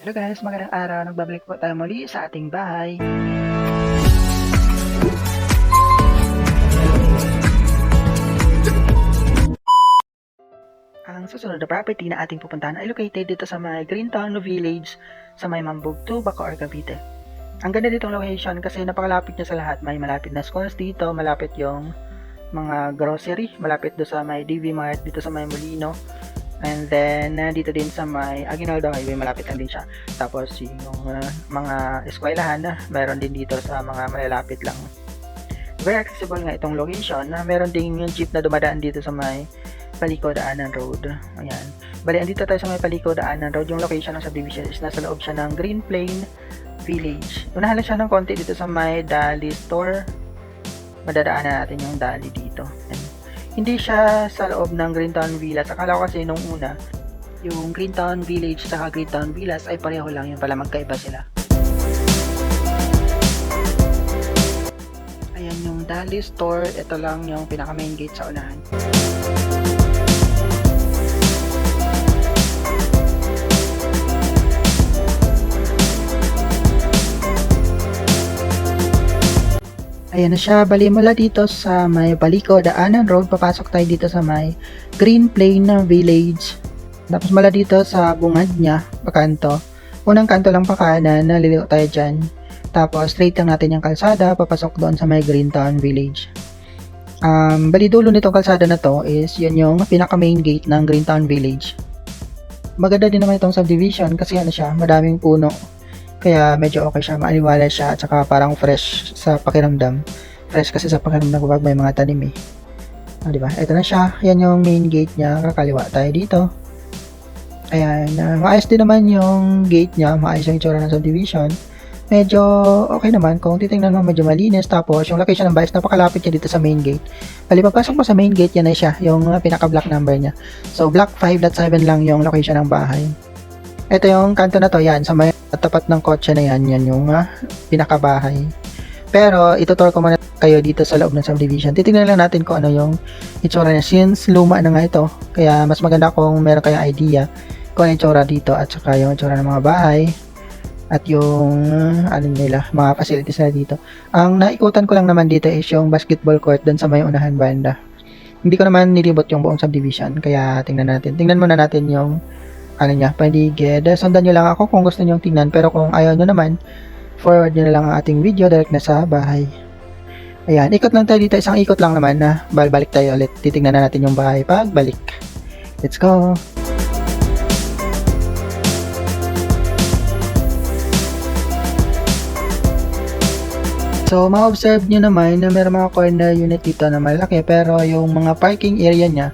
Hello guys, magandang araw. Nagbabalik po tayo muli sa ating bahay. Ang susunod na property na ating pupuntahan ay located dito sa may Greentown Village sa may Mambugto, Bacoor, Cavite. Ang ganda ditong location kasi napakalapit niya sa lahat. May malapit na schools dito, malapit yung mga grocery, malapit do sa may DV Mart, dito sa may Molino. And then, dito din sa may Aguinaldo Highway, malapit lang din siya. Tapos, yung mga eskwelahan, meron din dito sa mga malalapit lang. Very accessible nga itong location na meron ding yung jeep na dumadaan dito sa may Paliko Daanan Road. Ayan. Bali, andito tayo sa may Paliko Daanan Road. Yung location ng subdivision is nasa loob siya ng Green Plain Village. Unahan lang siya ng konti dito sa may Dali Store. Madadaanan natin yung Dali dito. Ayan. Hindi siya sa loob ng Greentown Villas. Akala ko kasi nung una, yung Greentown Village sa Greentown Villas ay pareho lang. Yun pala, magkaiba sila. Ayan yung Dali Store. Ito lang yung pinaka main gate sa unahan. Ayan na siya, bali mula dito sa may Paliko Daanan Road, papasok tayo dito sa may Green Plain Village. Tapos mula dito sa bungad niya, pakanto. Unang kanto lang pa kanan, naliliw tayo dyan. Tapos straight lang natin yung kalsada, papasok doon sa may Greentown Village. Bali dulo nitong kalsada na to is yun yung pinaka main gate ng Greentown Village. Maganda din naman itong subdivision kasi ano siya, madaming puno. Kaya medyo okay siya, maaliwala siya at saka parang fresh sa pakiramdam. Fresh kasi sa pakiramdam kapag may mga tanim eh. Diba? Ito na siya. Yan yung main gate niya. Kakaliwa tayo dito. Ayan. Maayos din naman yung gate niya. Maayos yung itsura ng subdivision. Medyo okay naman. Kung titingnan mo medyo malinis. Tapos yung location ng bahay napakalapit niya dito sa main gate. Bali pagpasok mo sa main gate, yan na siya. Yung pinaka-block number niya. So block 5.7 lang yung location ng bahay. Ito yung kanto na to. Yan. Sa may tapat ng kotse na yan, yan yung pinakabahay. Pero itutur ko muna kayo dito sa loob ng subdivision. Titingnan lang natin kung ano yung itsura niya since luma na nga ito. Kaya mas maganda kung meron kayong idea kung ano itsura dito at saka yung itsura ng mga bahay at yung ano nila, mga facilities na dito. Ang naikutan ko lang naman dito is yung basketball court dun sa may unahan banda. Hindi ko naman nilibot yung buong subdivision kaya tingnan natin. Tingnan muna natin yung ano niya, paligid. Sundan nyo lang ako kung gusto nyo tingnan. Pero kung ayaw nyo naman, forward nyo na lang ang ating video direct na sa bahay. Ayan, ikot lang tayo dito. Isang ikot lang naman na balik tayo ulit. Titingnan na natin yung bahay pagbalik. Let's go! So, ma-observe nyo naman na meron mga corner unit dito na malaki. Pero yung mga parking area niya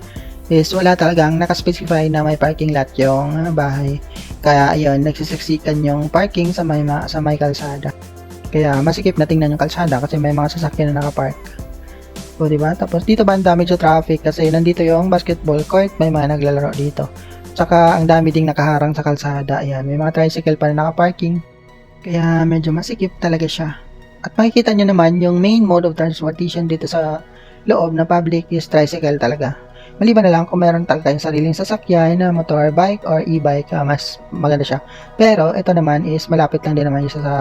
is wala talagang nakaspecify na may parking lot yung bahay. Kaya ayun, nagsisiksikan yung parking sa may kalsada. Kaya masikip na tingnan yung kalsada kasi may mga sasakyan na nakapark. O diba? Tapos dito ba ang dami sa traffic kasi nandito yung basketball court, may mga naglalaro dito. Tsaka ang dami ding nakaharang sa kalsada. Ayan, may mga tricycle pa na nakaparking. Kaya medyo masikip talaga siya. At makikita nyo naman yung main mode of transportation dito sa loob na public is tricycle talaga. Maliban na lang kung meron talaga yung sariling sasakyan na motorbike or e-bike, mas maganda siya. Pero ito naman is malapit lang din naman siya sa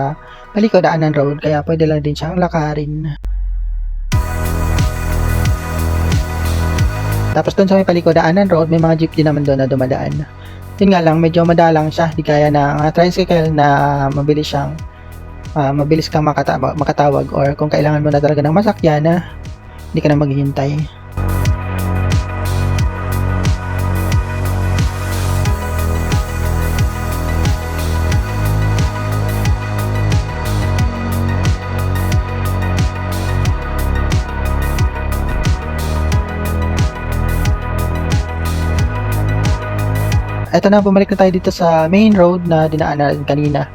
Paliko Daanan Road kaya pwede lang din siyang lakarin. Tapos doon sa may Paliko Daanan Road may mga jeep din naman doon na dumadaan. Yun nga lang, medyo madalang siya, di kaya ng tricycle na mabilis siyang mabilis kang makatawag or kung kailangan mo na talaga ng masakyan na hindi ka na maghihintay. Ito na, bumalik na tayo dito sa main road na dinaanan natin kanina.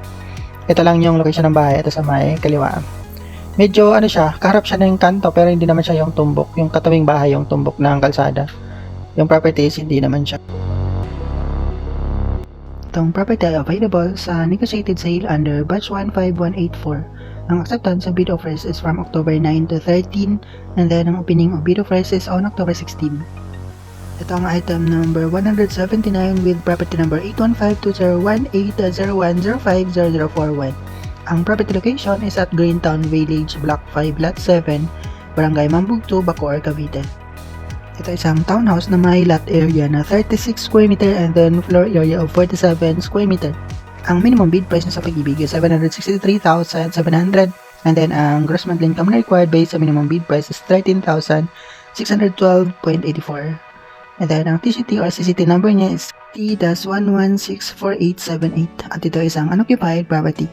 Ito lang yung location ng bahay. Ito sa may kaliwa. Medyo ano siya, kaharap siya ng kanto pero hindi naman siya yung tumbok. Yung katawing bahay yung tumbok ng kalsada. Yung properties hindi naman siya. Itong property ay available sa negotiated sale under batch 15184. Ang acceptance of bid offers is from October 9 to 13 and then ang opening of bid offers is on October 16. Ito ang item number 179 with property number 815201801050041. Ang property location is at Greentown Village, Block 5, Lot 7, Barangay Mambugto, Bacoor, Cavite. Ito isang townhouse na may lot area na 36 square meter and then floor area of 47 square meter. Ang minimum bid price na sa pag-ibig is 763,700 and then ang gross monthly income na required based sa minimum bid price is 13,612.84. And then ang TCT or CCT number niya is T-1164878 at ito isang unoccupied property.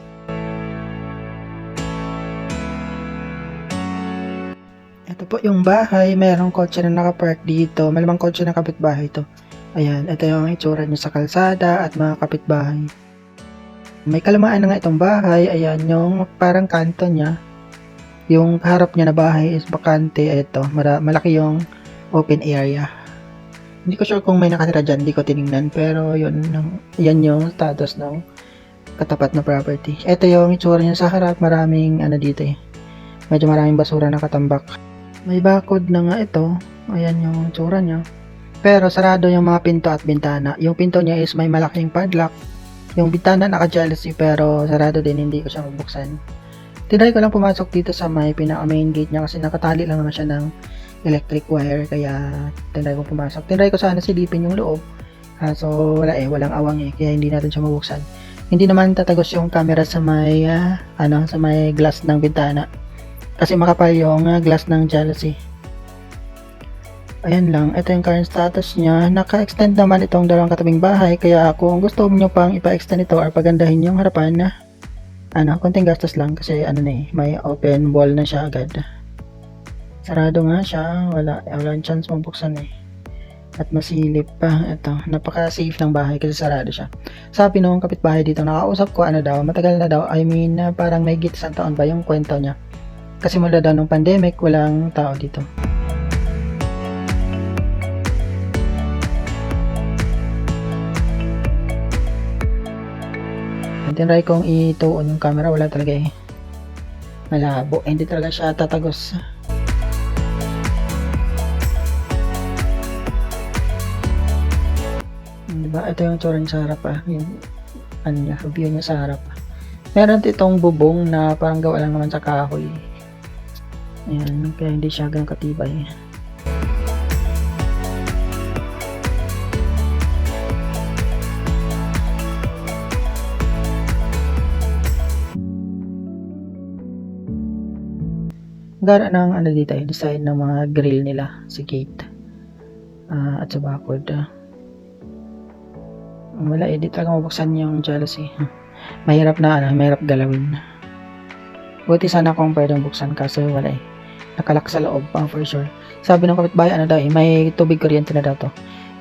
Ito po yung bahay, mayroong kotse na nakapark dito, malamang kotse na kapitbahay ito. Ayan, ito yung itsura niya sa kalsada at mga kapitbahay. May kalamaan na nga itong bahay, ayan yung parang kanto niya. Yung harap niya na bahay is bakante, ito, malaki yung open area. Hindi ko sure kung may nakatira dyan, hindi ko tinignan, pero yan yung status ng katapat na property. Ito yung itsura niya sa harap, maraming dito medyo maraming basura na katambak. May bakod na nga ito. Ayan yung tsura niya. Pero sarado yung mga pinto at bintana. Yung pinto niya is may malaking padlock. Yung bintana naka-jealousy pero sarado din, hindi ko siya mabuksan. Tinry ko lang pumasok dito sa may pinaka main gate niya kasi nakatali lang naman siya ng electric wire. Kaya tinry ko pumasok. Tinry ko sana silipin yung loob. So wala walang awang kaya hindi natin siya mabuksan. Hindi naman tatagos yung camera sa may sa may glass ng bintana. Kasi makapal yung glass ng jealousy. Ayan lang, ito yung current status niya. Naka-extend naman itong dalawang katabing bahay. Kaya kung gusto niyo pang ipa-extend ito or pagandahin yung harapan na konting gastos lang kasi may open wall na siya agad. Sarado nga siya, walang chance mabuksan At masilip pa. Ito, napaka-safe ng bahay kasi sarado siya. Sabi nung kapitbahay dito, nakausap ko matagal na daw. I mean, parang may git isang taon ba yung kwento niya. Kasi mula daw nung pandemic, walang tao dito. Tinry kong ituon yung camera, wala talaga malabo. Hindi talaga siya tatagos. Diba? Ito yung tsura niya sa harap yung view niya sa harap. Meron itong bubong na parang gawa lang naman sa kahoy. Ayan, kaya hindi siya ganun katibay. Gara ng dito design ng mga grill nila sa gate at sa bakod. Wala di talaga mabuksan yung jealousy. Mahirap mahirap galawin. Buti sana kung pwedeng buksan kasi wala nakalak sa loob pa for sure. Sabi ng kapitbahay may tubig kuryente na daw to.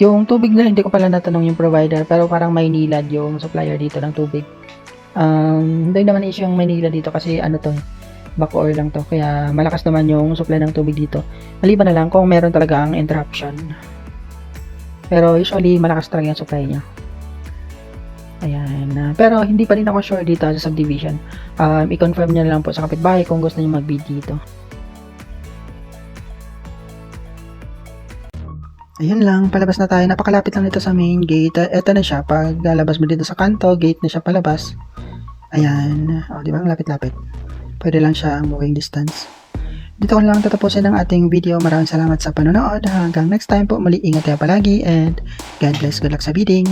Yung tubig na hindi ko pala natanong yung provider pero parang may nilad yung supplier dito ng tubig. Hindi naman issue yung may nilad dito kasi Bacoor lang to kaya malakas naman yung supply ng tubig dito. Maliban na lang kung meron talaga ang interruption. Pero usually malakas talaga yung supply niya. Ayan. Pero hindi pa rin ako sure dito sa subdivision. I-confirm niya lang po sa kapitbahay kung gusto niyo mag-bid dito. Ayun lang, palabas na tayo. Napakalapit lang dito sa main gate. Ito na siya. Pag lalabas mo dito sa kanto, gate na siya palabas. Ayan. Di ba? Lapit-lapit. Pwede lang siya ang moving distance. Dito ko lang tatapusin ang ating video. Maraming salamat sa panonood. Hanggang next time po. Muli, ingat kayo palagi and God bless. Good luck sa bidding.